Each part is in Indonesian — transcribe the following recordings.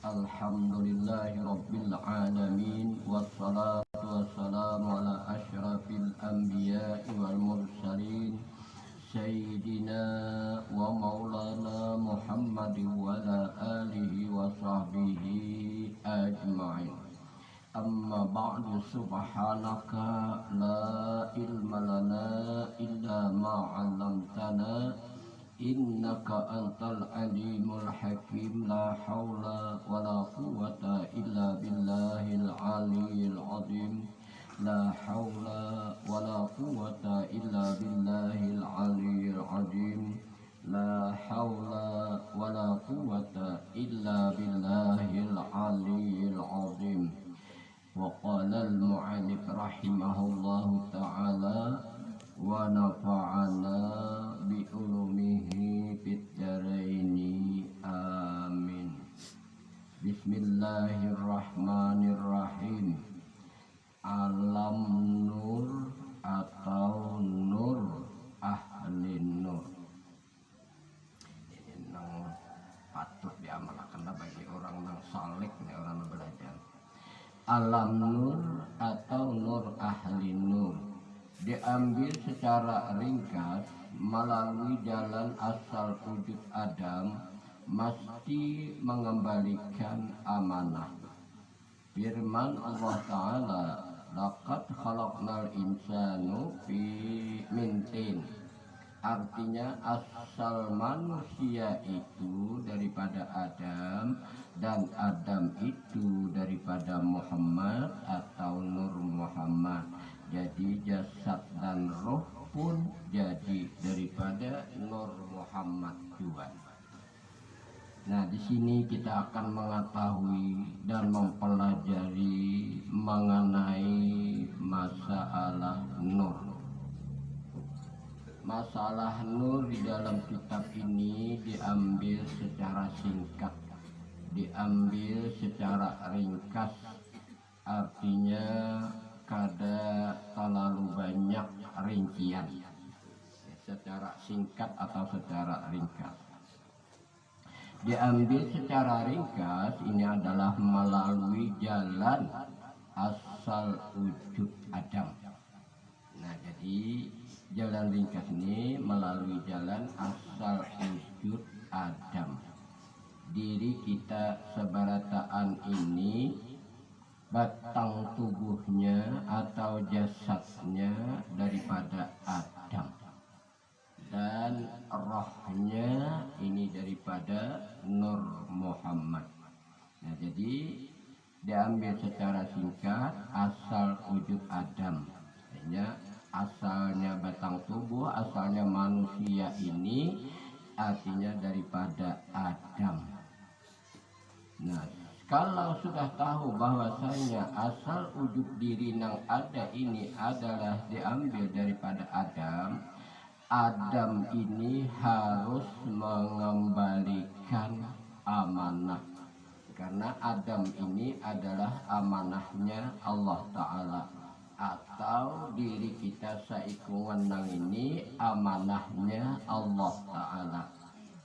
Alhamdulillahi Rabbil Alamin. Wassalatu wassalamu ala ashrafil anbiya'i wal mursalin Sayyidina wa maulana Muhammadin wa ala alihi wa sahbihi ajma'in. Amma ba'du, subhanaka la ilma lana illa ma'allamtana innaka antal alimul hakim. La hawla wa la quwwata illa billahil aliyyil azim. La hawla wa la quwwata illa billahil aliyyil azim. La hawla wa la quwwata illa billahil aliyyil azim. Wa qala al-mu'allif rahimahullahu ta'ala wa nafa'ana bi ulumihi fid dharaini amin. Bismillahirrahmanirrahim. Alam nur atau nur ahli nur. Ini nang patut diamalkan bagi orang nang saleh, orang nang belajar. Alam nur atau nur ahli nur diambil secara ringkas melalui jalan asal wujud Adam, mesti mengembalikan amanah. Firman Allah Ta'ala, laqad khalaqnal insanu fi mintin. Artinya asal manusia itu daripada Adam, dan Adam itu daripada Muhammad atau Nur Muhammad. Jadi jasad dan roh pun jadi daripada Nur Muhammad juga. Nah, di sini kita akan mengetahui dan mempelajari mengenai masalah nur. Masalah nur di dalam kitab ini diambil secara singkat, diambil secara ringkas, artinya kada terlalu banyak rincian, secara singkat atau secara ringkas. Diambil secara ringkas ini adalah melalui jalan asal wujud Adam. Nah, jadi jalan ringkas ini melalui jalan asal wujud Adam. Diri kita sebarataan ini, batang tubuhnya atau jasadnya daripada Adam, dan rohnya ini daripada Nur Muhammad. Nah, jadi diambil secara singkat asal wujud Adam, artinya asalnya batang tubuh, asalnya manusia ini artinya daripada Adam. Nah, kalau sudah tahu bahwasanya asal wujud diri yang ada ini adalah diambil daripada Adam, Adam ini harus mengembalikan amanah. Karena Adam ini adalah amanahnya Allah Ta'ala, atau diri kita saikungan nang ini amanahnya Allah Ta'ala.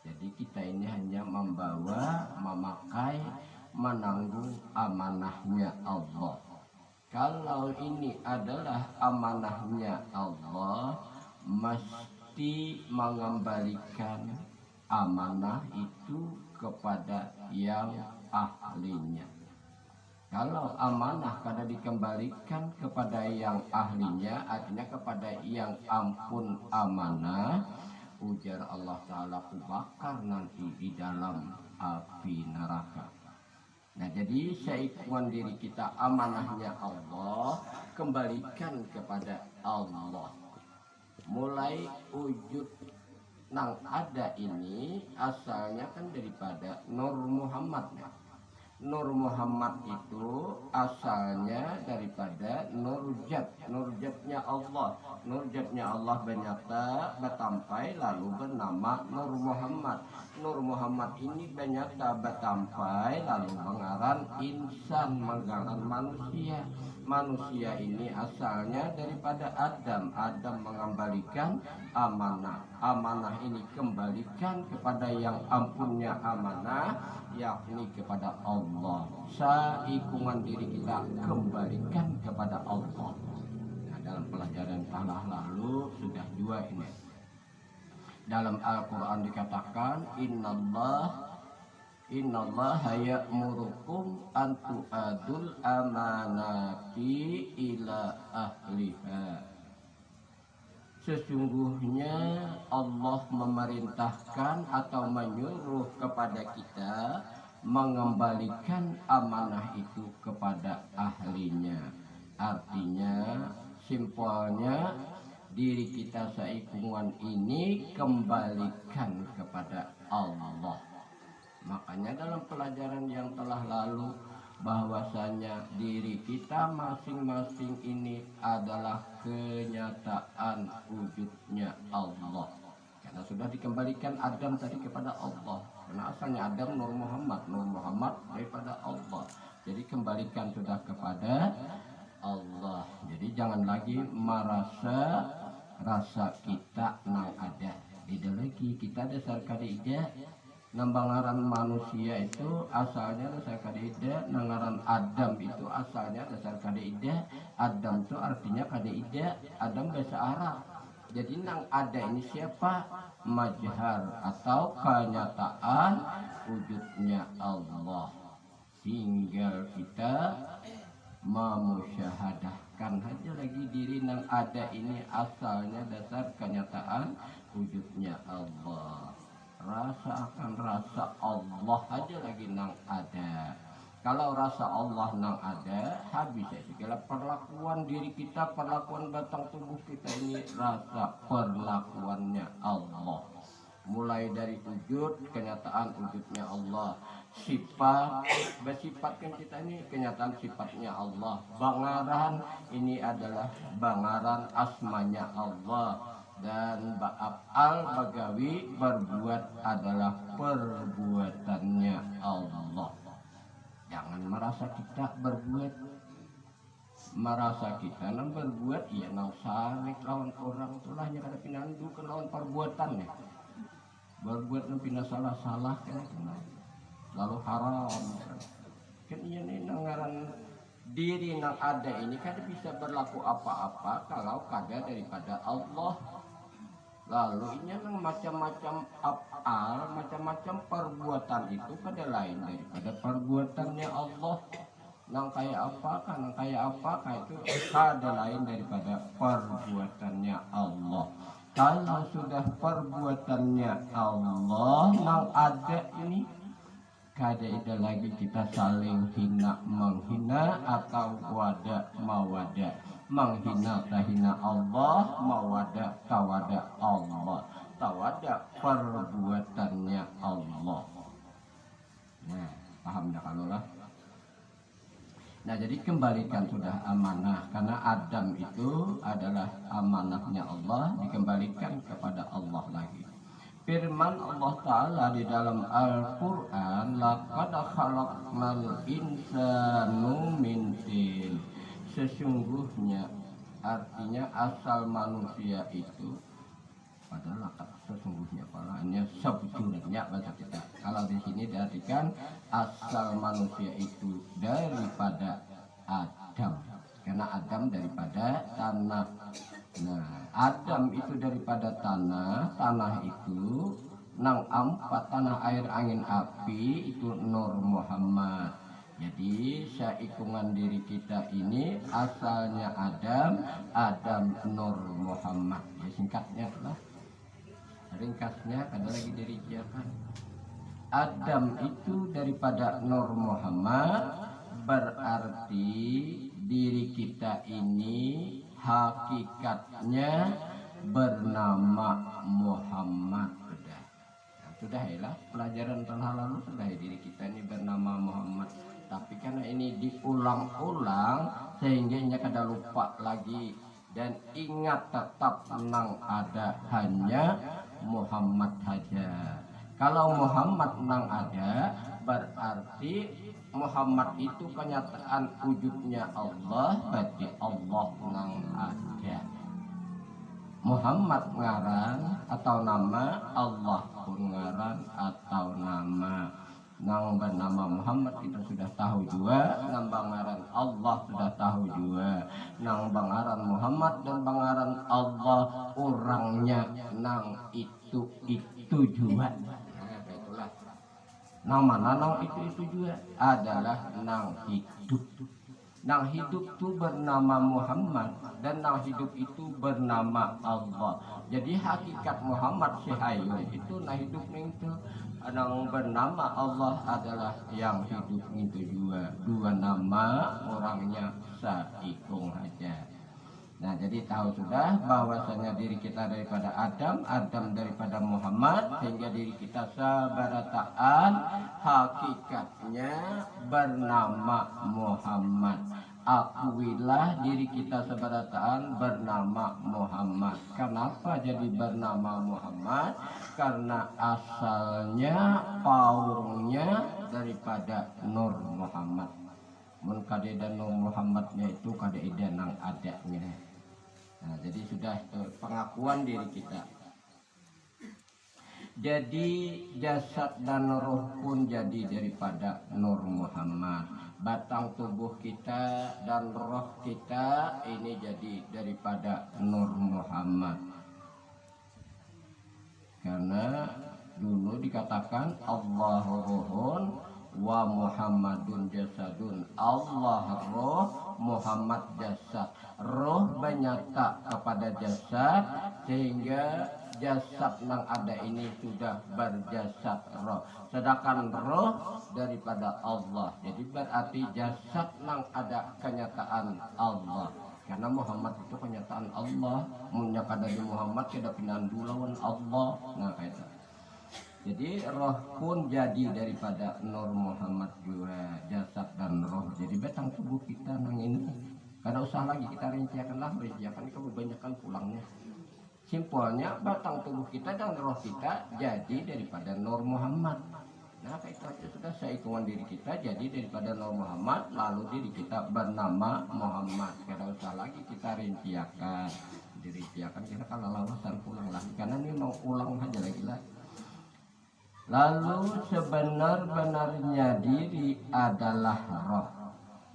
Jadi kita ini hanya membawa, memakai, menanggung amanahnya Allah. Kalau ini adalah amanahnya Allah, mesti mengembalikan amanah itu kepada yang ahlinya. Kalau amanah kada dikembalikan kepada yang ahlinya, artinya kepada yang ampun amanah, ujar Allah Ta'ala, kubakar nanti di dalam api neraka. Nah, jadi seikhwan diri kita amanahnya Allah, kembalikan kepada Allah. Mulai wujud nang ada ini asalnya kan daripada Nur Muhammad. Nur Muhammad itu asalnya daripada Nurjat, Nurjatnya Allah. Nurjatnya Allah banyata batampai lalu bernama Nur Muhammad. Nur Muhammad ini banyata batampai lalu mengaran insan, mengaran manusia. Manusia ini asalnya daripada Adam. Adam mengembalikan amanah. Amanah ini kembalikan kepada yang ampunnya amanah, yakni kepada Allah. Allah. Saikungan diri kita kembalikan kepada Allah. Nah, dalam pelajaran tanah lalu sudah dua ini. Dalam Al-Quran dikatakan Innallaha ya'murukum an tu'adul amanati ila ahliha. Sesungguhnya Allah memerintahkan atau menyuruh kepada kita mengembalikan amanah itu kepada ahlinya. Artinya, simpelnya, diri kita seikungan ini kembalikan kepada Allah. Makanya dalam pelajaran yang telah lalu, bahwasanya diri kita masing-masing ini adalah kenyataan wujudnya Allah. Karena sudah dikembalikan Adam tadi kepada Allah. Karena asalnya Adam Nur Muhammad daripada Allah. Jadi kembalikan sudah kepada Allah. Jadi jangan lagi rasa kita nang ada. Tidak lagi kita dasar kada nambangaran manusia itu asalnya dasar kada, nangaran Adam itu asalnya dasar kada. Adam itu artinya kada, Adam bahasa Arab. Jadi nang ada ini siapa? Majhar atau kenyataan wujudnya Allah. Tinggal kita memusyahadahkan saja lagi diri nang ada ini asalnya dasar kenyataan wujudnya Allah. Rasa akan rasa Allah aja lagi nang ada. Kalau rasa Allah nang ada, habis segala perlakuan diri kita, perlakuan batang tubuh kita ini rasa perlakuannya Allah. Mulai dari wujud, kenyataan wujudnya Allah. Sifat, bersifatkan kita ini kenyataan sifatnya Allah. Bangaran, ini adalah bangaran asmanya Allah. Dan ba'af'al bagawi berbuat adalah perbuatannya Allah. Jangan merasa kita berbuat, merasa kita nang berbuat ya nang sarik lawan orang tulahnya kada pinandu ke lawan perbuatannya. Berbuat nang pina salah kan lalu haram kan iya nih nangaran diri nang ada ini kada bisa berlaku apa-apa kalau kada daripada Allah. Lalu ini nang macam-macam af'al, macam-macam perbuatan itu kada lain daripada perbuatannya Allah. Nang kayak apa itu kada lain daripada perbuatannya Allah. Kalau sudah perbuatannya Allah nang ada ini, kada ada lagi kita saling hina menghina atau wada mawada. Menghina tahina Allah, mawada tawada Allah. Tawada perbuatannya Allah. Nah, paham dah kalau lah. Nah, jadi kembalikan sudah amanah. Karena Adam itu adalah amanahnya Allah, dikembalikan kepada Allah lagi. Firman Allah Ta'ala di dalam Al-Quran, laqad khalaqnal insanu min tin. Sesungguhnya, artinya asal manusia itu, padahal sesungguhnya palanya sebetulnya bahasa kita. Kalau di sini diartikan asal manusia itu daripada Adam, karena Adam daripada tanah. Nah, Adam itu daripada tanah itu nang empat tanah air angin api itu Nur Muhammad. Jadi seikungan diri kita ini asalnya Adam Nur Muhammad. Ya singkatnya lah, ringkasnya kada lagi dari siapa. Adam itu daripada Nur Muhammad, berarti diri kita ini hakikatnya bernama Muhammad. Sudah ya lah, pelajaran telah lalu sudah ya, diri kita ini bernama Muhammad. Tapi karena ini diulang-ulang sehingga kada lupa lagi dan ingat tetap nang ada hanya Muhammad saja. Kalau Muhammad nang ada berarti Muhammad itu kenyataan wujudnya Allah, berarti Allah nang ada. Muhammad ngaran atau nama, Allah pun ngaran atau nama. nang bernama Muhammad kita sudah tahu juga, nang bangaran Allah sudah tahu juga, nang bangaran Muhammad dan bangaran Allah orangnya nang itu juga. Nah, itulah. Nang mana nang itu juga adalah nang hidup. Nang hidup itu bernama Muhammad dan nang hidup itu bernama Allah. Jadi hakikat Muhammad Syahayun itu nang hidup itu nang bernama Allah adalah yang hidup itu juga. Dua nama orangnya saikung aja. Nah, jadi tahu sudah bahwasanya diri kita daripada Adam, Adam daripada Muhammad, sehingga diri kita sabarataan hakikatnya bernama Muhammad. Akuilah diri kita sabarataan bernama Muhammad. Kenapa jadi bernama Muhammad? Karena asalnya paungnya daripada Nur Muhammad. Mun kadeda Nur Muhammadnya itu kadeda nang adanya. Nah, jadi sudah pengakuan diri kita. Jadi jasad dan roh pun jadi daripada Nur Muhammad. Batang tubuh kita dan roh kita ini jadi daripada Nur Muhammad. Karena dulu dikatakan Allahu ruhun wa Muhammadun jasadun. Allah roh, Muhammad jasad. Roh menyata kepada jasad sehingga jasad yang ada ini sudah berjasad roh. Sedangkan roh daripada Allah. Jadi berarti jasad yang ada kenyataan Allah. Karena Muhammad itu kenyataan Allah. Munya kada di Muhammad kada pinandu lawan Allah. Nah kayak itu. Jadi roh pun jadi daripada Nur Muhammad juga, jasad dan roh. Jadi batang tubuh kita nang ini. Kada usah lagi kita rinciakan kebanyakan pulangnya. Simpelnya batang tubuh kita dan roh kita jadi daripada Nur Muhammad. Nah itu aja sudah seikungan diri kita jadi daripada Nur Muhammad, lalu diri kita bernama Muhammad. Kada usah lagi kita rinciakan. Dirinciakan kita kan lawasan pulang lagi karena ini mau ulang aja lagi lah. Lalu sebenar-benarnya diri adalah roh.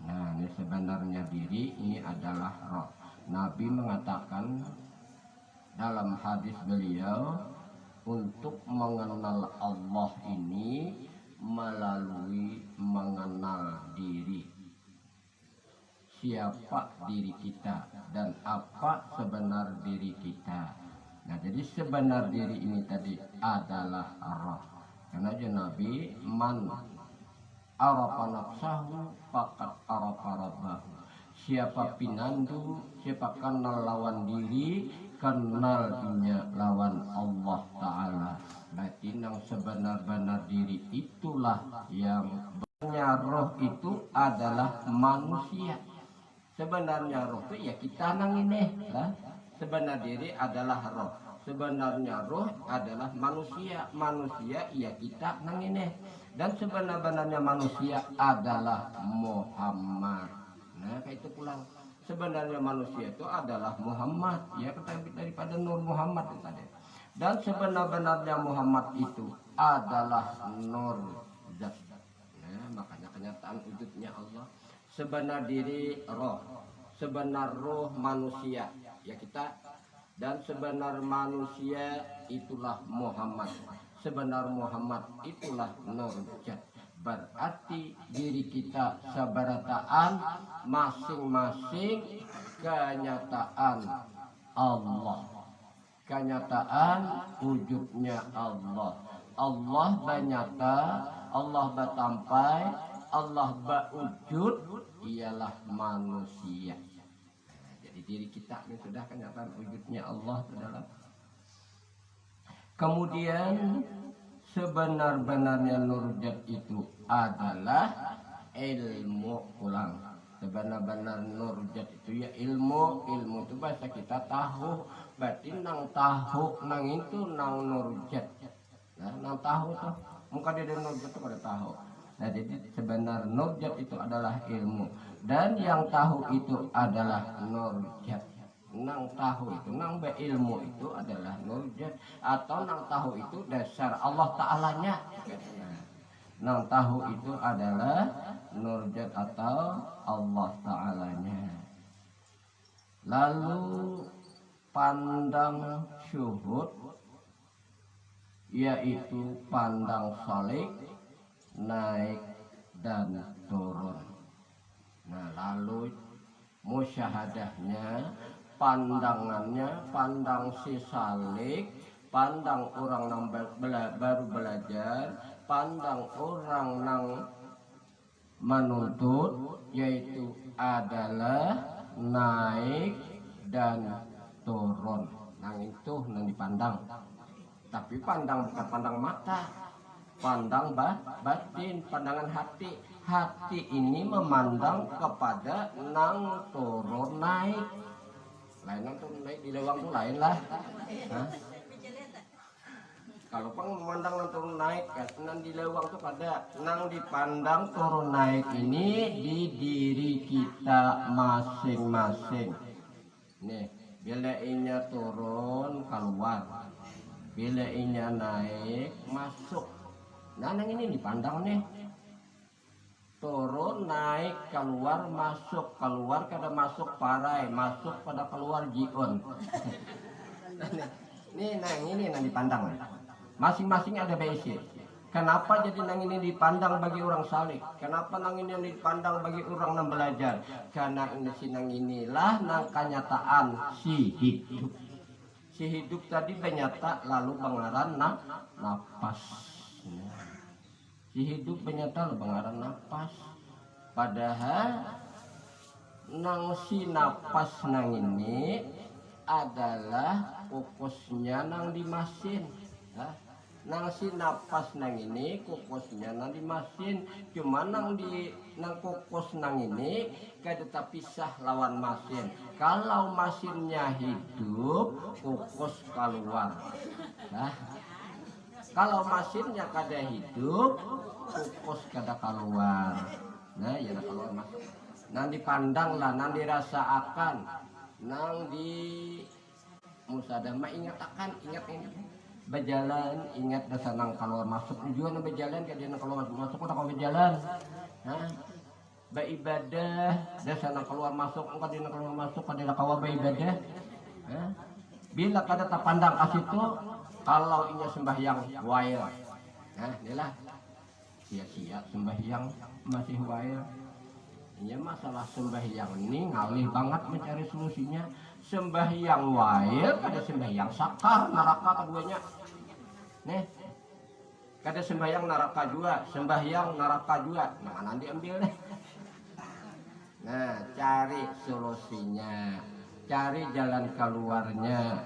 Nah, ini sebenarnya diri ini adalah roh. Nabi mengatakan dalam hadis beliau untuk mengenal Allah ini melalui mengenal diri. Siapa diri kita dan apa sebenar diri kita. Nah, jadi sebenar diri ini tadi adalah roh. Karena Nabi man arafa nafsahu faqad arafa rabbahu. Siapa pinandu, siapa kenal lawan diri, kenal dunia lawan Allah Ta'ala. Berarti yang sebenar-benar diri itulah yang sebenarnya roh itu adalah manusia. Sebenarnya roh itu ya kita nang ini lah. Sebenar diri adalah roh. Sebenarnya roh adalah manusia. Manusia ya kita nang ini. Dan sebenar-benarnya manusia adalah Muhammad. Nah kayak itu pulang. Sebenarnya manusia itu adalah Muhammad. Ya kita daripada Nur Muhammad itu tadi. Dan sebenar-benarnya Muhammad itu adalah Nur Zat. Nah makanya kenyataan wujudnya Allah. Sebenar diri roh. Sebenar roh manusia. Ya kita. Dan sebenar manusia itulah Muhammad. Sebenar Muhammad itulah Nur Zat. Berarti diri kita sabarataan masing-masing kenyataan Allah. Kenyataan wujudnya Allah. Allah banyata, Allah batampai, Allah bawujud ialah manusia. Jadi diri kita ini sudah kenyataan wujudnya Allah adalah. Kemudian sebenar-benarnya Nurjat itu adalah ilmu pulang. Sebenar-benar Nurjat itu ya ilmu. Ilmu itu bahasa kita tahu. Berarti nang tahu nang itu nang Nurjat. Nah, nang tahu tuh. Muka dia dari Nurjat itu pada tahu. Nah jadi sebenar Nurjat itu adalah ilmu. Dan yang tahu itu adalah Nurjat. Nang tahu itu, nang beilmu itu adalah Nurjat. Atau nang tahu itu dasar Allah Ta'alanya. Nang tahu itu adalah nurjat atau Allah Ta'alanya. Lalu pandang syuhud, yaitu pandang salik, naik dan turun. Nah, lalu musyahadahnya, pandangannya, pandang si salik, pandang orang yang baru belajar, pandang orang yang menuntut, yaitu adalah naik dan turun. Nang itu nang dipandang. Tapi pandang bukan pandang mata, pandang batin, pandangan hati. Hati ini memandang kepada nang turun naik. Lain nang turun naik di lewang tuh lain lah. Hah? Kalau pang memandang nang turun naik, nang di lewang tuh ada. Nang dipandang turun naik ini di diri kita masing-masing. Nih, bila inya turun keluar, bila inya naik masuk. Nah, nang ini dipandang nih. Turun, naik, keluar, masuk, keluar kada masuk parai, masuk pada keluar jion. Nih, nang ini nang dipandang. Masing-masing ada basic. Kenapa jadi nang ini dipandang bagi orang saleh? Kenapa nang ini dipandang bagi orang yang belajar? Karena ini si nang inilah nang kenyataan si hidup. Si hidup tadi benyata lalu pengaran nafas. Si hidup benyata lalu pengaran nafas. Padahal nang si nafas nang ini adalah fokusnya nang di mesin. Nang si nafas nang ini fokusnya nang di mesin. Cuma nang fokus nang ini kada terpisah lawan mesin. Kalau mesinnya hidup, fokus keluar. Kalau mesinnya kada hidup, fokus kada keluar. Nah, ya keluar masuk. Nang dipandang lah, nang dirasakan, nang di musadamah ingat berjalan, ingat dasar nang keluar masuk tujuan berjalan, kada nang keluar masuk udah kau berjalan. Nah, beribadah dasar nang keluar masuk, kada nang keluar masuk, kada kau beribadah. Bila kada terpandang ke situ, kalau inya sembahyang wail. Nah, inilah sia-sia sembahyang masih wail. Ini masalah sembahyang ini ngalih banget mencari solusinya. Sembahyang wail kada sembahyang sakar neraka keduanya. Nih, kada sembahyang neraka juga, sembahyang neraka juga. Nah, mana diambil deh. Nah, cari solusinya, cari jalan keluarnya.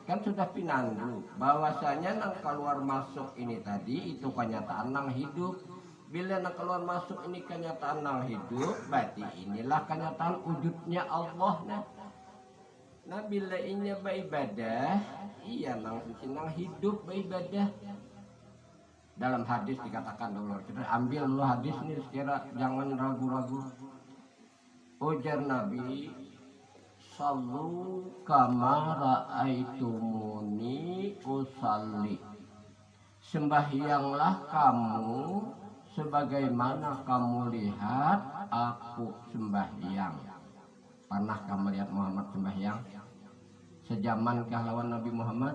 Kan sudah pinandu bahwasanya nang keluar masuk ini tadi itu kenyataan nang hidup. Bila nang keluar masuk ini kenyataan nang hidup, berarti inilah kenyataan wujudnya Allah. Nah, bila ini beribadah, iya nang hidup beribadah. Dalam hadis dikatakan dulu, kita ambil dulu hadis ini secara jangan ragu-ragu. Ujar Nabi, sallu kama ra'aitumuni usalli. Sembahyanglah kamu sebagaimana kamu lihat aku sembahyang. Pernah kamu lihat Muhammad sembahyang? Sejamankah lawan Nabi Muhammad?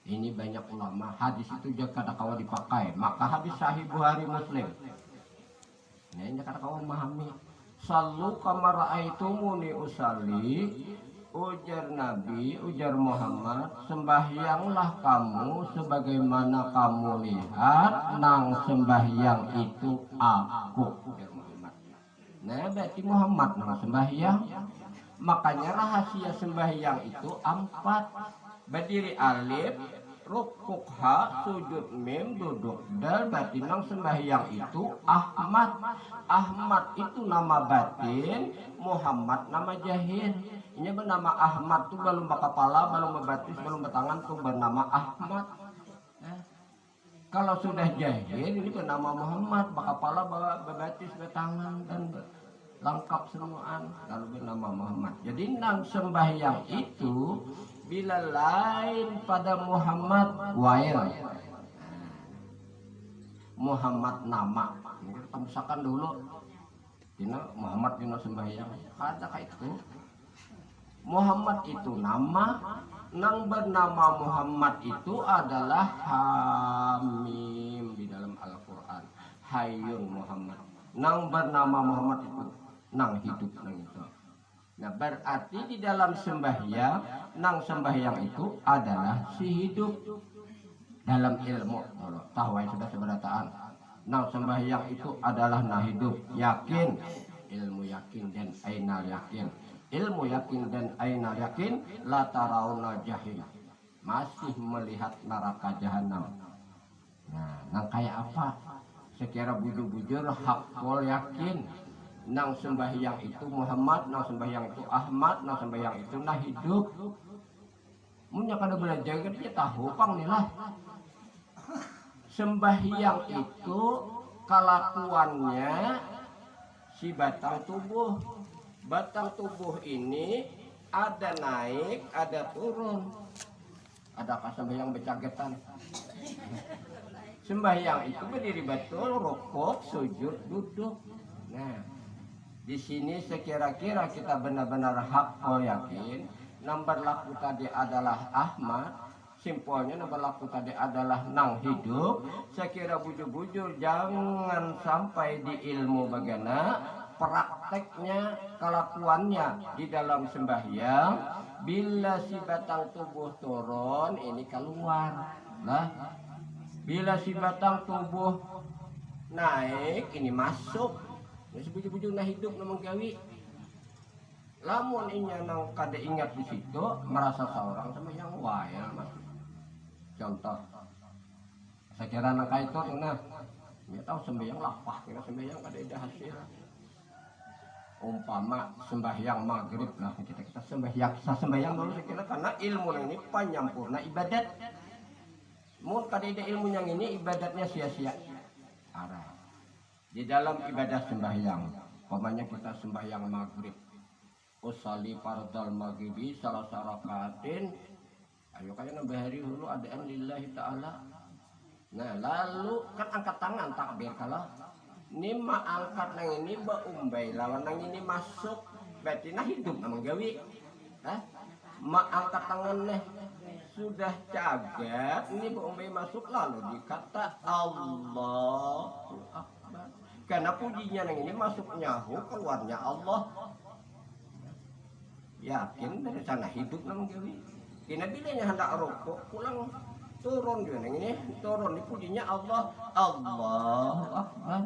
Ini banyak ulama hadis itu juga kada kawa dipakai. Maka hadis Sahih Bukhari Muslim. Ini kada kawa memahami. Sallu kama ra'aitumuni usalli. Ujar Nabi, ujar Muhammad, sembahyanglah kamu sebagaimana kamu lihat nang sembahyang itu aku. Ujar Muhammad. Nah, berarti Muhammad nang sembahyang. Makanya rahasia sembahyang itu 4. Berdiri alif, rukuk ha, sujud mim, duduk dal. Berarti nang sembahyang itu Ahmad. Ahmad itu nama batin, Muhammad nama jahir. Ini bernama Ahmad tuh belum kepala, belum berbatis, belum bertangan tuh bernama Ahmad. Kalau sudah jahir ini bernama Muhammad, kepala, berbatis, bertangan dan lengkap semuaan, lalu bernama Muhammad. Jadi nang sembahyang itu bila lain pada Muhammad wail. Muhammad nama. Kita misalkan dulu dina Muhammad dina sembahyang ada kayak itu. Muhammad itu nama, nang bernama Muhammad itu adalah Hamim di dalam Al-Qur'an. Hayyun Muhammad. Nang bernama Muhammad itu nang hidup nang itu. Nah, berarti di dalam sembahyang, nang sembahyang itu adalah si hidup. Dalam ilmu, tahu yang sudah seberataan. Nang sembahyang itu adalah nah hidup, yakin, ilmu yakin dan ainal yakin. Ilmu yakin dan ainal yakin, la tarawna jahim. Masih melihat neraka jahanam. Nah, nang kayak apa? Secara bujur-bujur hakul yakin. Nang sembahyang itu Muhammad, nang sembahyang itu Ahmad, nang sembahyang itu nah hidup. Munya kada belajar kan dia tahu pang nilah. Sembahyang itu kelakuannya si batang tubuh. Batang tubuh ini ada naik, ada turun. Adakah sembahyang bercagetan? Sembahyang itu berdiri betul, rukuk, sujud, duduk. Nah, di sini sekira-kira kita benar-benar hakul yakin, yang berlaku tadi adalah Ahmad, simpelnya yang berlaku tadi adalah nang hidup. Sekira bujur-bujur jangan sampai di ilmu bagaimana prakteknya, kelakuannya di dalam sembahyang. Bila si batang tubuh turun, ini keluar. Nah, bila si batang tubuh naik, ini masuk. Nah, sebujur-bujur nah hidup namang gawi. Lamun inya nang kada ingat di situ, merasa seorang sama yang waya mas. Contoh, saya kira nang kaitu nah, dia tahu sembahyang lapah, kira sembahyang kada ada hasil. Umpama sembahyang maghrib lah kita sembahyang dulu sekira karena ilmu ini panyampurna ibadat. Mun kada ada ilmu yang ini ibadatnya sia-sia. Arah. Di dalam ibadah sembahyang, umpamanya kita sembahyang maghrib, usali fardal maghribi salah rakaatin, ayo kaya nambah hari dulu adaan lillahi ta'ala. Nah lalu kan angkat tangan takbir kalau ini mah angkat nang ini umbai lawan nang ini masuk berarti nah hidup namang gawi. Ma angkat tangan nih sudah cagat ini umbai masuk lalu dikata Allahu Akbar. Karena pujinya nang ini masuk nyahu keluarnya Allah. Yakin dari sana hidup namang gawi. Kena bilanya hendak rokok pulang turun juga nang ini turun dipujinya Allah Allahu Akbar.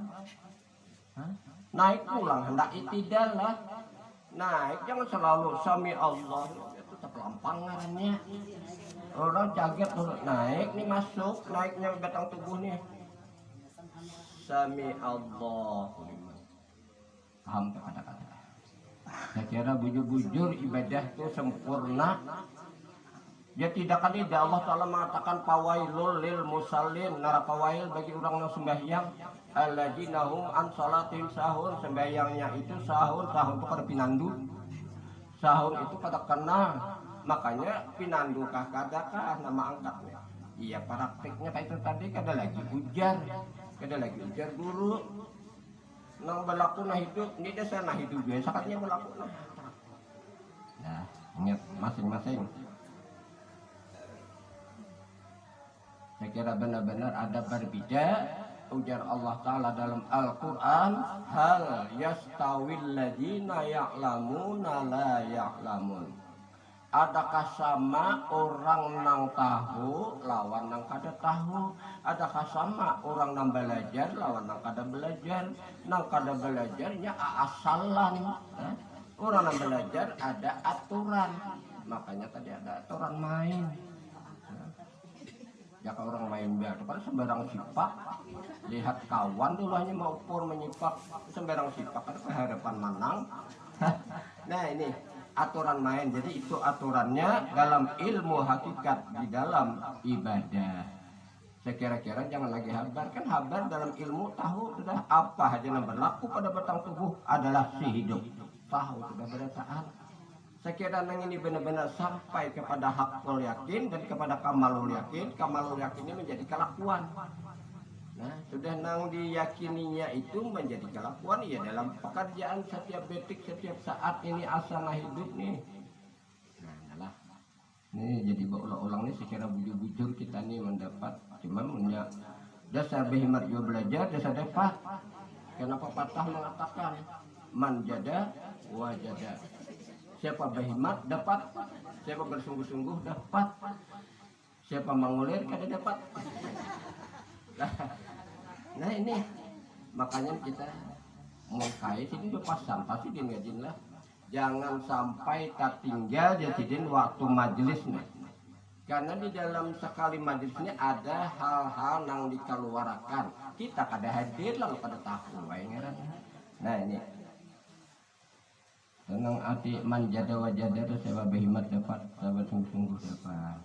Naik pulang hendak itidal lah. Naik jangan selalu sami Allah itu terpelampangannya. Orang caget naik nih masuk naiknya batang tubuh nih. Sami Allah. Paham kata-kata. Saya kira bujur-bujur ibadah itu sempurna. Ya tidak ada Allah Ta'ala mengatakan pawailul lil musallin, neraka wail bagi orang yang sembahyang alladzina hum an salatin sahur. Sembahyangnya itu sahur itu kada pinandu. Sahur itu kada kena. Makanya pinandu kah kadakah nama angkatnya. Iya praktiknya kayak itu tadi kada lagi ujar. Kada lagi ujar guru. Nang berlaku nah hidup, ini desa nah hidup biasa katanya berlaku nah. Nah, ingat masing-masing. Saya kira benar-benar ada berbeda. Ujar Allah Ta'ala dalam Al-Quran, hal yastawil ladina ya'lamuna la ya'lamun. Adakah sama orang nang tahu lawan nang kada tahu? Adakah sama orang nang belajar lawan nang kada belajar? Nang kada belajarnya asalan. Orang nang belajar ada aturan. Makanya tadi ada aturan main. Ya kalau orang main biar kan sembarang sipak, lihat kawan dulu hanya mau ukur menyipak, sembarang sipak kan keharapan menang. Nah ini aturan main, jadi itu aturannya dalam ilmu hakikat di dalam ibadah. Sekira-kira jangan lagi habar, kan habar dalam ilmu tahu sudah apa aja yang berlaku pada batang tubuh adalah si hidup, tahu sudah berataan. Sekira nang ini benar-benar sampai kepada hakul yakin dan kepada kamalul yakin. Kamalul yakin ini menjadi kelakuan. Nah, sudah nang diyakininya itu menjadi kelakuan ya dalam pekerjaan setiap detik, setiap saat ini asana hidup nih. Nah, lah. Nih jadi berulang-ulang nih secara bujur-bujur kita nih mendapat cuma punya dasar behimat juga belajar, dasar dapat. Kenapa patah mengatakan manjada wajada. Siapa behimat dapat, siapa bersungguh-sungguh dapat, siapa mengulir kada dapat. Nah ini makanya kita mau kait ini udah pasang pasti din lah. Jangan sampai tak tinggal jadi waktu majelis nih. Karena di dalam sekali majelisnya ada hal-hal yang dikeluarkan. Kita kada hadir lah pada tahu. Nah ini. Tenang hati manjada wajada saya behimat dapat, saya sungguh-sungguh dapat.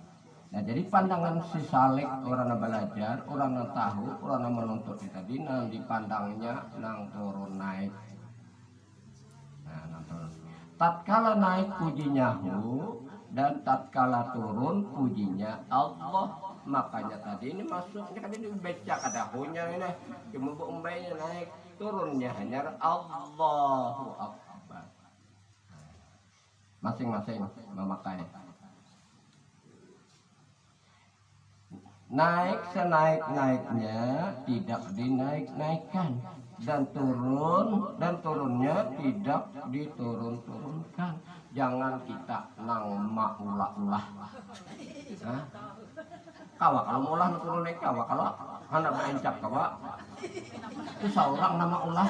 Nah jadi pandangan si salik orang yang belajar, orang yang tahu, orang yang menuntut tadi nang dipandangnya nang turun naik. Nah, nang turun. Tatkala naik pujinya hu dan tatkala turun pujinya Allah. Makanya tadi ini masuknya kan ini becak ada hunya ini, cuma umbainya naik, turunnya hanya Allahu Akbar. Masing-masing memakai. Naik senaik-naiknya tidak dinaik-naikkan dan turunnya tidak diturun-turunkan. Jangan kita nang maulah-ulah. Kawa kalau maulah turun naik kawa kalau hendak berencap kawa itu seorang nama ulah.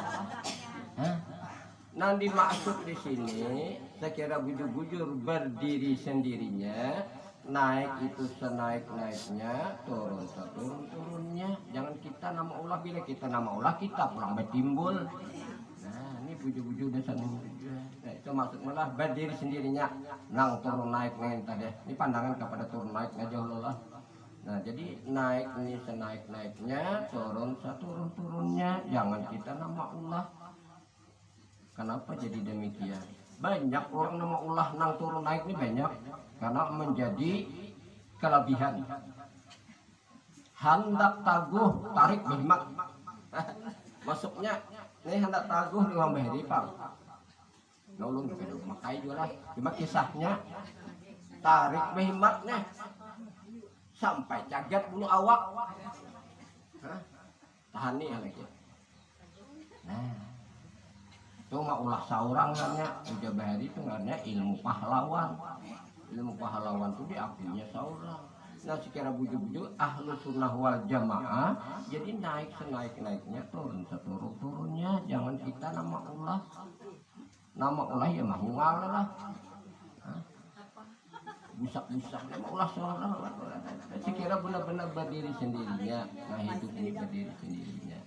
Nah dimaksud di sini sekira bujur-bujur berdiri sendirinya. Naik itu senaik-naiknya, turun seturun-turunnya. Jangan kita nama Allah, bila kita nama Allah kita pulang bertimbul. Nah ini bujur-bujur dasar bujur. Nah itu maksudnya lah berdiri sendirinya. Nang turun naik nih tadi. Ini pandangan kepada turun naik aja Allah. Nah jadi naik ini senaik-naiknya, turun seturun-turunnya. Jangan kita nama Allah. Kenapa jadi demikian? Banyak orang nama Allah nang turun naik ini banyak. Karena menjadi kelebihan. Hendak taguh tarik behimat. Masuknya ini hendak taguh di orang behri pak. Nolong juga makai juga lah. Cuma kisahnya tarik behimatnya sampai cagat bulu awak. Tahan nih lagi. Nah, itu mah ulah seorang namanya. Udah behri itu namanya ilmu pahlawan. Ilmu pahlawan itu diakuinya seorang. Nah secara bujur-bujur ahlu sunnah wal jamaah jadi naik senaik-naiknya, turun seturun-turunnya. Jangan kita nama Allah. Nama Allah ya mahungal lah. Busak-busak nama Allah seorang. Sekira benar-benar berdiri sendirinya. Nah hidup ini berdiri sendirinya.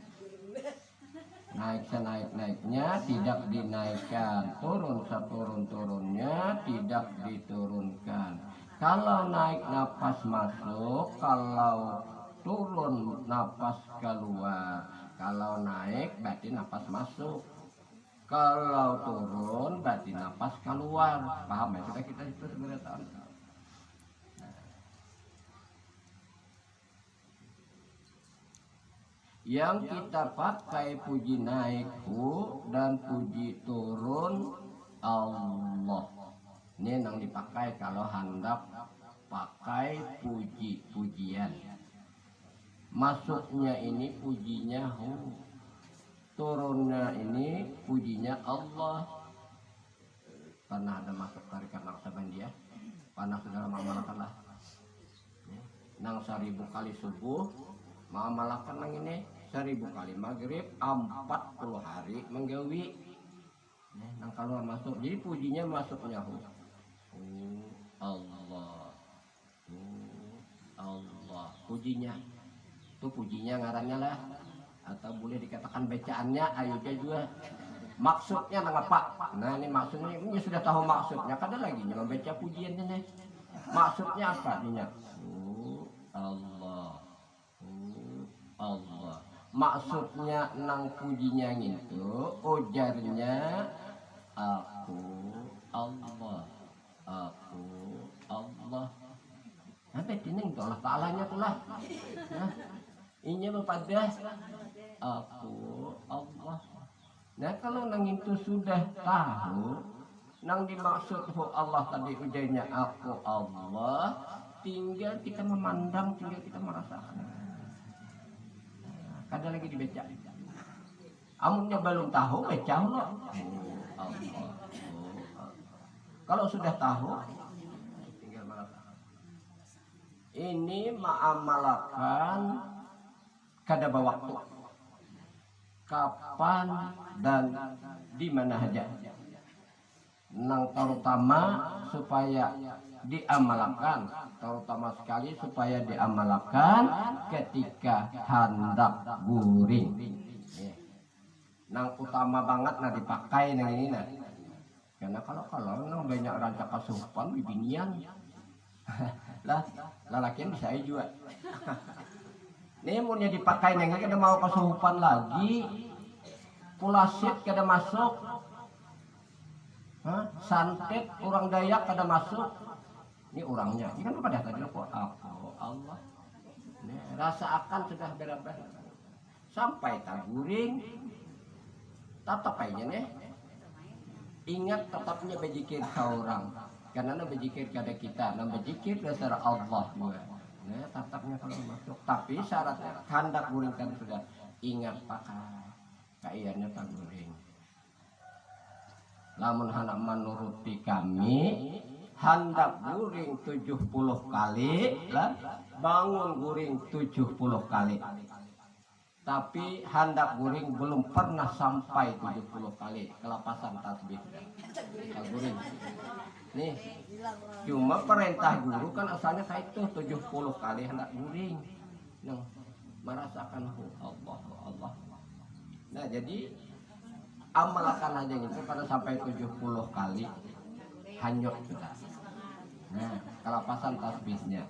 Naik senaik-naiknya tidak dinaikkan, turun seturun-turunnya tidak diturunkan. Kalau naik napas masuk, kalau turun napas keluar. Kalau naik berarti napas masuk, kalau turun berarti napas keluar. Paham ya? Sudah kita itu sebenarnya tahu. Yang kita pakai puji naik dan puji turun Allah. Ini yang dipakai kalau hendak pakai puji-pujian. Masuknya ini pujinya turunnya ini pujinya Allah. Pernah ada masuk tarikat Naksabandia? Pernah segala mamalakan lah. Nang 1000 kali subuh, mamalakan nang ini 1000 kali maghrib 40 hari menggawi. Nang keluar masuk, jadi pujinya masuknya Allah, Allah, pujinya. Itu pujinya ngarannya lah, atau boleh dikatakan bacaannya ayo juga. Maksudnya nang apa? Nah ini maksudnya, ini sudah tahu maksudnya. Kada lagi membaca pujiannya nih. Maksudnya apa nih? Allah, Allah. Maksudnya nang pujinya gitu, ujarnya aku Allah, aku Allah. Sampai ini Allah Ta'alanya tuh lah. Inya pada aku Allah. Nah kalau nang itu sudah tahu, nang dimaksud Allah tadi ujainya aku Allah, tinggal kita memandang, tinggal kita merasakan. Kada lagi dibaca. Amunnya belum tahu, baca Allah. Allah. Kalau sudah tahu, tinggal merasakan. Ini ma'amalakan kada waktu. Kapan dan di mana saja. Nang terutama supaya diamalkan, terutama sekali supaya diamalkan ketika hendak guring. Nang utama banget nah dipakai nang ini nah. Karena kalau nang banyak rancak kasupan bibinian. Lah lalakian bisa juga. Nih mulnya dipakai neng kada mau kesuhupan lagi, pulasit kada masuk, santet orang Dayak kada masuk, ini orangnya, ini kan pada tadi kok aku Allah, nih, rasa akan sudah berapa, sampai taguring, tetap aja nih, ingat tetapnya berzikir seorang, karena berzikir kada kita, berzikir dasar Allah juga. Nah, tatapnya kalau masuk, tapi syaratnya hendak guring kan sudah ingat pakai kaiannya tak guring. Lamun hendak menuruti kami hendak guring 70 kali lah, bangun guring 70 kali. Tapi hendak guring belum pernah sampai 70 kali kelapasan tasbih. Tak guring. Nih, cuma perintah guru kan asalnya kayak itu 70 kali hendak guring. Nah, merasakan Allah, Allah. Nah, jadi amalkan aja gitu pada sampai 70 kali hanyut sudah. Nah, kelapasan tasbihnya.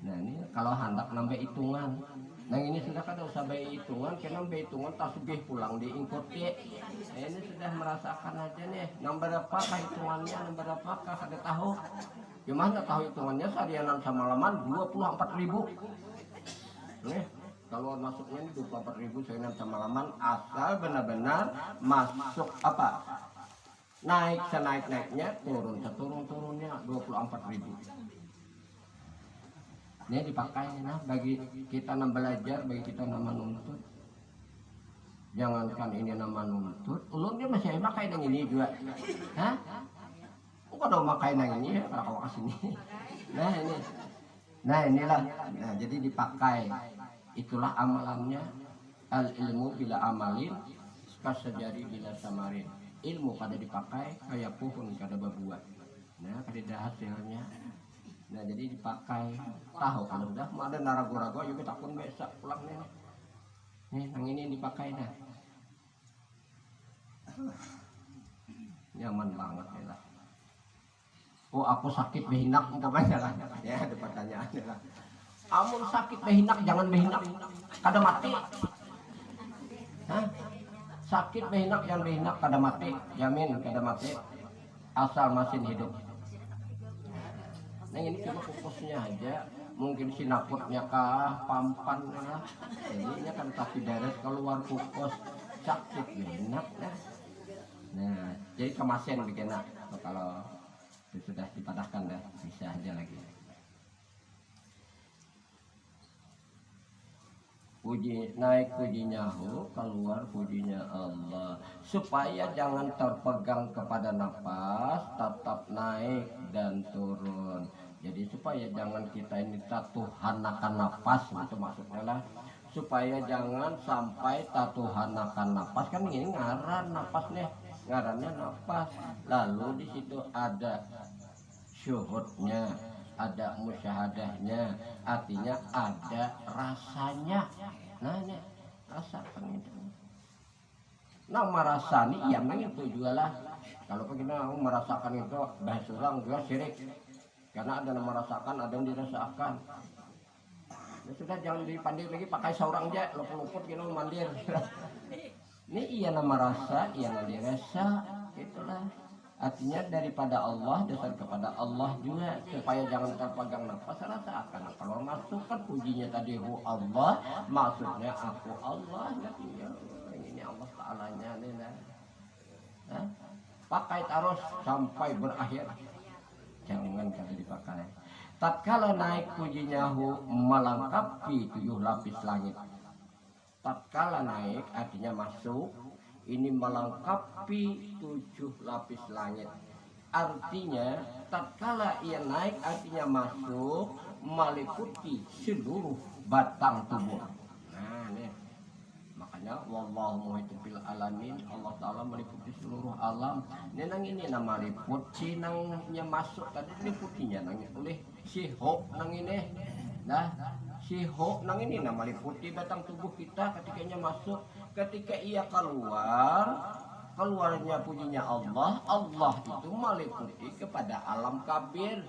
Nah, ini kalau hendak nambah hitungan. Nah, ini sudah kada usah bayi hitungan, karena nambah hitungan tasbih pulang diikuti. Nah, ini sudah merasakan aja nih, nambah berapakah hitungannya, nambah berapakah kada tahu. Gimana tahu hitungannya seharianan semalaman 24.000. Nih, kalau masuknya ini 24.000 seharianan semalaman asal benar-benar masuk apa? Naik senaik-naiknya, turun seturun-turunnya 24.000. Ini dipakai nah bagi kita yang belajar, bagi kita nama nuntut. Jangankan ini nama nuntut, ulun dia masih pakai yang ini juga. Hah? Kok ada pakai yang ini ya kalau kau sini. Nah ini. Nah inilah. Nah jadi dipakai. Itulah amalannya. Al ilmu bila amalin, kasajari bila samarin. Ilmu kada dipakai, kayak pohon kada berbuah. Nah kada hasilnya. Nah jadi dipakai, tahu kalau udah mau ada narago-rago yuk kita pun besok pulang nih yang ini dipakai dah nyaman banget ya lah. Oh aku sakit behinak umpamanya lah ya ada pertanyaan lah. Amun sakit behinak jangan behinak kada mati. Hah? Sakit behinak jangan behinak kada mati, jamin kada mati asal masih hidup. Nah ini cuma fokusnya aja, mungkin sinaputnya kah, pampan lah, jadinya kan kaki darat keluar fokus sakit enak ya. Nah jadi kemasin bikin enak, kalau sudah dipadahkan dah bisa aja lagi. Puji naik pujinya keluar pujinya Allah, supaya jangan terpegang kepada nafas, tetap naik dan turun. Jadi supaya jangan kita ini tatuhanakan nafas, itu maksudnya lah, supaya jangan sampai tatuhanakan nafas. Kan ini ngaran nafasnya, ngarannya nafas, lalu di situ ada syuhudnya, ada musyahadahnya, artinya ada rasanya. Nah ini rasakan itu. Nah merasani yang itu juga lah. Kalau kita merasakan itu bahasa orang juga syirik. Karena ada yang merasakan, ada yang dirasakan. Ya sudah jangan dipandir lagi pakai seorang aja, luput-luput gitu mandir. Ini iya nama rasa, iya nama dirasa, itulah. Artinya daripada Allah, dasar kepada Allah juga, supaya jangan terpegang nafas rasa akan kalau masuk kan pujinya tadi hu Allah, maksudnya aku Allah, ya ini Allah Ta'alanya nih nah. Pakai terus sampai berakhir, jangan kali dipakai. Tatkala naik pujinya hu melengkapi 7 lapis langit. Tatkala naik artinya masuk, ini melengkapi 7 lapis langit. Artinya tatkala ia naik artinya masuk meliputi seluruh batang tubuh. Nah nih, makanya wallahu muhitu bil alamin, Allah Ta'ala meliputi seluruh alam. Nenang ini nama liput, sinangnya masuk tadi liputinya nang oleh si ho nang ini. Nah si ho nang ini nama liputi batang tubuh kita ketikanya masuk. Ketika ia keluarnya pujinya Allah, Allah itu meliputi kepada alam kabir.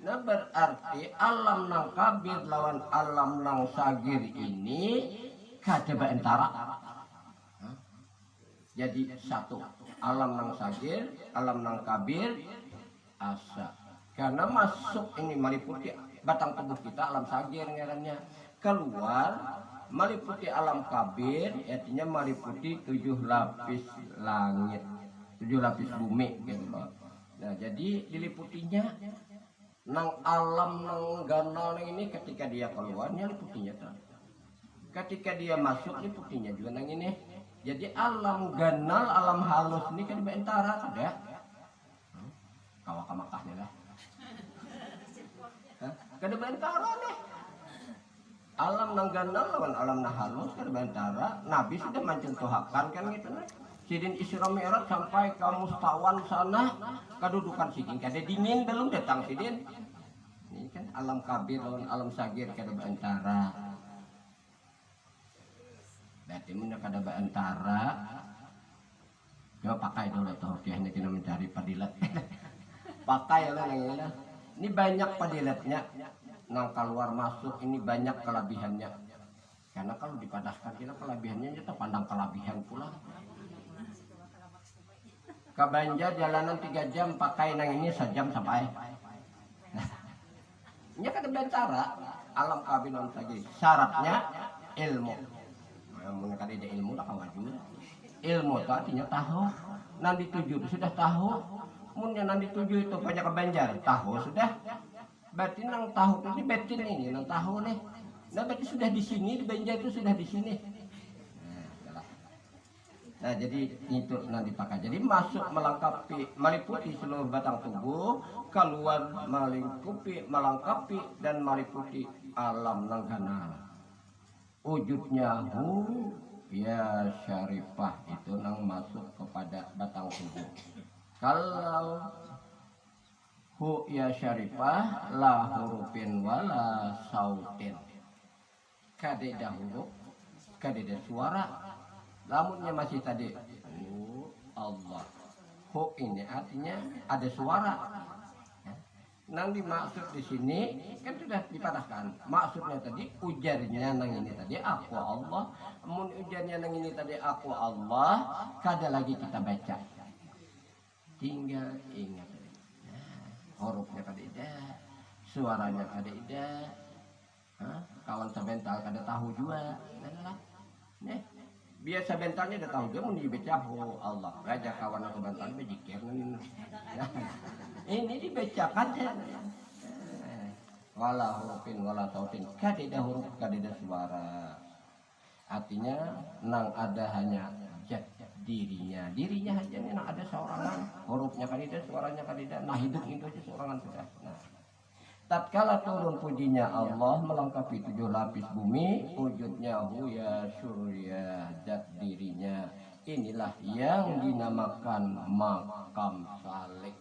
Nah berarti alam nang kabir lawan alam nang sagir ini kada beentara. Jadi satu, alam nang sagir, alam nang kabir asa. Karena masuk ini meliputi batang tubuh kita alam sagir ngarannya, keluar meliputi alam kabir, artinya meliputi 7 lapis langit, 7 lapis bumi gitu loh. Nah jadi diliputinya nang alam nang ganal ini ketika dia keluarnya liputinya tuh. Ketika dia masuk liputinya juga nang ini. Jadi alam ganal, alam halus ini kan beentara ada. Kawak makahnya lah. Kada beentara deh. Alam nang ganal lawan alam nang halus kada beentara. Nabi sudah mencontohkan kan gitu nah. Sidin Isra Mi'raj sampai ke mustawan sana, kedudukan sidin kada dingin belum datang sidin. Ini kan alam kabir lawan alam sagir kada beentara. Berarti mun kada beentara. Coba pakai dulu tuh kayaknya kita mencari padilat. Pakai lah yang ini. Ini banyak padilatnya. Nang keluar masuk ini banyak kelebihannya. Karena kalau dipadahkan kita kelebihannya kita pandang kelebihan pula. Ke Banjar jalanan 3 jam pakai nang ini sejam sampai. Ini kan beentara alam kabir non lagi. Syaratnya ilmu. Mun kada ada ilmu tak maju. Ilmu itu artinya tahu. Nang dituju itu sudah tahu. Mun yang dituju itu banyak ke Banjar, tahu sudah. Berarti nang tahu itu betin ini, nang tahu nih. Nah berarti sudah di sini, di Banjar itu sudah di sini. Nah jadi itu nanti dipakai. Jadi masuk meliputi seluruh batang tubuh, keluar melengkapi dan meliputi alam nang ganal. Wujudnya hu ya syarifah itu nang masuk kepada batang tubuh. Kalau hu ya syarifah la hurufin wala sautin, kadeda huruf kadeda suara, lamunnya masih tadi Allah. Hu ini artinya ada suara. Nang dimaksud di sini kan sudah dipadahkan. Maksudnya tadi ujarnya nang ini tadi aku Allah. Mun ujarnya nang ini tadi aku Allah, kada lagi kita baca. Tinggal ingat. Hurufnya kada ada, suaranya kada ada. Kawan sebentar kada tahu juga. Nih, biasa bentarnya udah tahu dia mun dibaca Allah. Raja kawan aku bentar berzikir. Ini dibacakan ya. Wala hurufin wala sautin, kadeda huruf kadeda suara. Artinya nang ada hanya zat dirinya aja nih, nang ada seorangan hurufnya kadeda suaranya kadeda. Nah hidup itu aja seorangan sudah. Nah, tatkala turun pujinya Allah melengkapi 7 lapis bumi, wujudnya hu ya surya zat dirinya. Inilah yang dinamakan makam salik.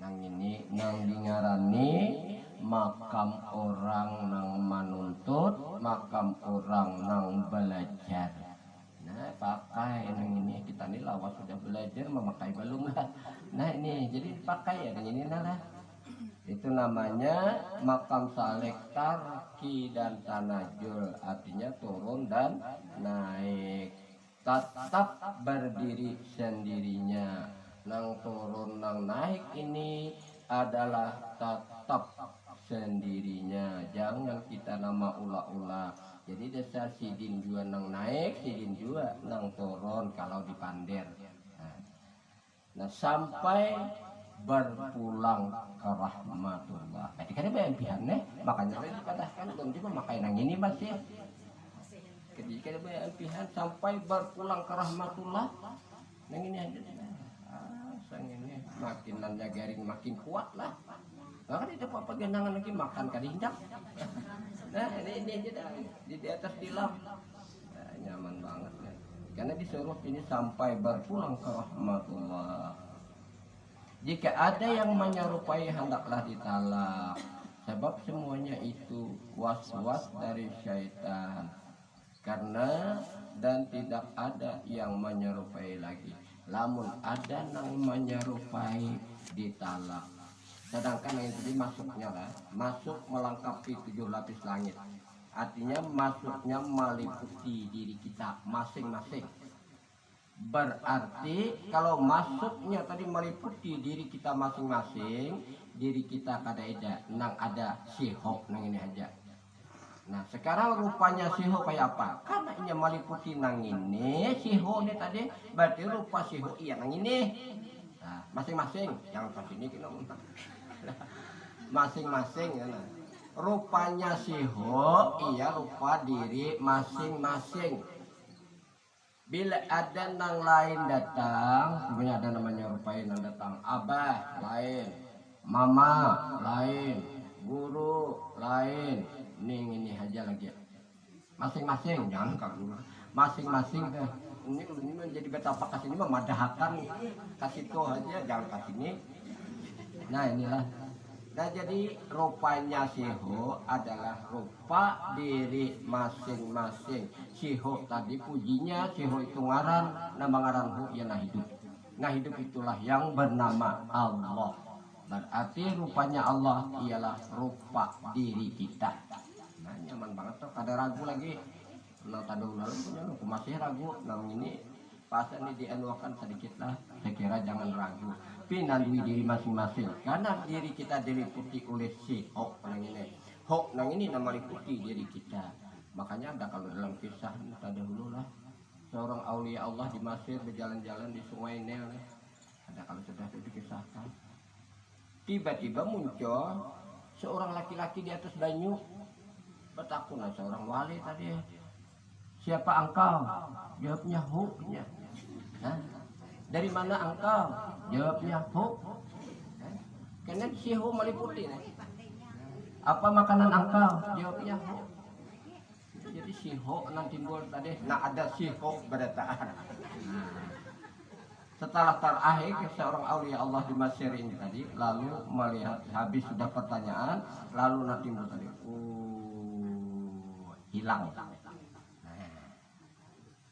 Nang ini nang dingarani makam orang nang manuntut, makam orang nang belajar. Nah pakai nang ini kita nih lawas sudah belajar memakai belum lah. Nah ini jadi pakai ya ini lah. Itu namanya makam saleh tarki dan tanajul, artinya turun dan naik. Tetap berdiri sendirinya, nang turun nang naik ini adalah tetap sendirinya, jangan kita nama ulah-ulah. Jadi dasar sidin jua nang naik, sidin jua nang turun kalau dipandir. Nah sampai berpulang ke rahmatullah. Tadi kan ada impian makanya saya dikatakan belum juga makai nang ini masih. Ketika ada impian sampai berpulang ke rahmatullah, nang ini aja. Sang ini makin nanya garing makin kuat lah. Nah, kan itu apa genangan lagi makan kadindak. Nah ini aja dah di atas tilam. Nah, nyaman banget ya. Karena disuruh ini sampai berpulang ke rahmatullah. Jika ada yang menyerupai hendaklah ditalak. Sebab semuanya itu was-was dari syaitan. Karena dan tidak ada yang menyerupai lagi. Lamun ada yang menyerupai ditalak. Sedangkan yang tadi masuknya lah, masuk melengkapi 7 lapis langit. Artinya masuknya meliputi diri kita masing-masing. Berarti kalau masuknya tadi meliputi diri kita masing-masing, diri kita kada ada sihok nang ini aja. Nah sekarang rupanya siho kayak apa? Karena ini meliputi nang ini, siho ini tadi berarti rupa siho iya nang ini. Nah, masing-masing, jangan pas ini kita masing-masing ya. Nah. Rupanya siho iya rupa diri masing-masing. Bila ada nang lain datang, sebenarnya ada namanya rupain nang datang. Abah lain, mama lain, guru lain. Ini aja lagi. Masing-masing, jangan kalau masing-masing deh. Ini menjadi betapa kasih ini memadahkan kasih itu aja, jangan kasih ini. Nah inilah. Nah jadi rupanya siho adalah rupa diri masing-masing. Siho tadi pujinya, siho itu ngaran, nama ngaran hu ialah hidup. Nah hidup itulah yang bernama Allah. Berarti rupanya Allah ialah rupa diri kita. Nah nyaman banget tuh, kada ragu lagi. Nah tadi lalu punya aku masih ragu. Nah ini pas ini dianuakan sedikit lah. Saya kira jangan ragu. Pinandui diri masing-masing. Karena diri kita diliputi oleh si hok nang ini. Hok nang ini nama liputi diri kita. Makanya ada kalau dalam kisah tadi dahulu lah. Seorang aulia Allah di Mesir berjalan-jalan di sungai Nil. Ada kalau sudah dikisahkan. Tiba-tiba muncul seorang laki-laki di atas banyu. Bertakun seorang wali tadi. Siapa engkau? Jawabnya huknya. Dari mana engkau? Jawabnya hu. Karena si hu meliputi. Apa makanan engkau? Jawabnya hu. Jadi si hu nanti timbul tadi. Nah ada si hu berataan. Setelah terakhir seorang aulia Allah di Mesir ini tadi, lalu melihat habis sudah pertanyaan, lalu nanti timbul tadi. Hilang.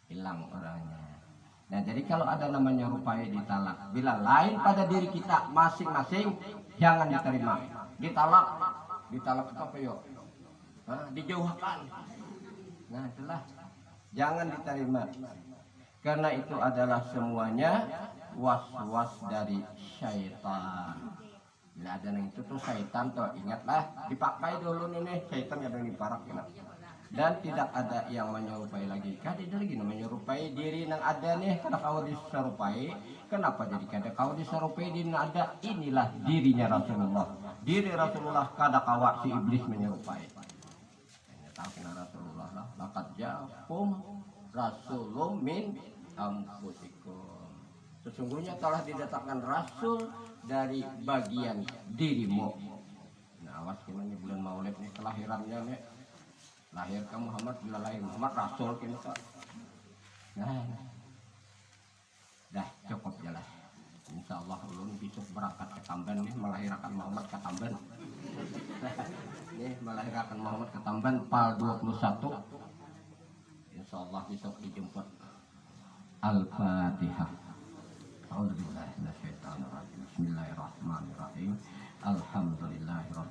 Hilang orangnya. Nah jadi kalau ada namanya rupai ditalak, bila lain pada diri kita masing-masing jangan diterima. Ditalak itu apa yuk? Dijauhkan. Nah itulah jangan diterima. Karena itu adalah semuanya was-was dari syaitan. Bila ada yang itu tuh syaitan tuh ingatlah dipakai dulu nih syaitan kadang diparak ya. Dan tidak ada yang menyerupai lagi. Kada ada lagi menyerupai diri yang ada nih. Kada kau diserupai. Kenapa jadi kada kau diserupai diri yang ada? Inilah dirinya Rasulullah. Diri Rasulullah kada kawa si iblis menyerupai. Ini tahu kena Rasulullah lah. Laqad ja'akum rasulun min anfusikum. Sesungguhnya telah didatangkan rasul dari bagian dirimu. Nah awas gimana bulan Maulid nih kelahirannya nih. Lahir ke Muhammad, bila lahir Muhammad Rasul kita. Nah, dah cukup jelas. Insya Allah ulun besok berangkat ke Tamban nih melahirkan Muhammad ke Tamban. Nih melahirkan Muhammad ke Tamban Pal 21. Insya Allah besok dijemput. Al-Fatihah. Bismillahirrahmanirrahim. Alhamdulillahirrahmanirrahim.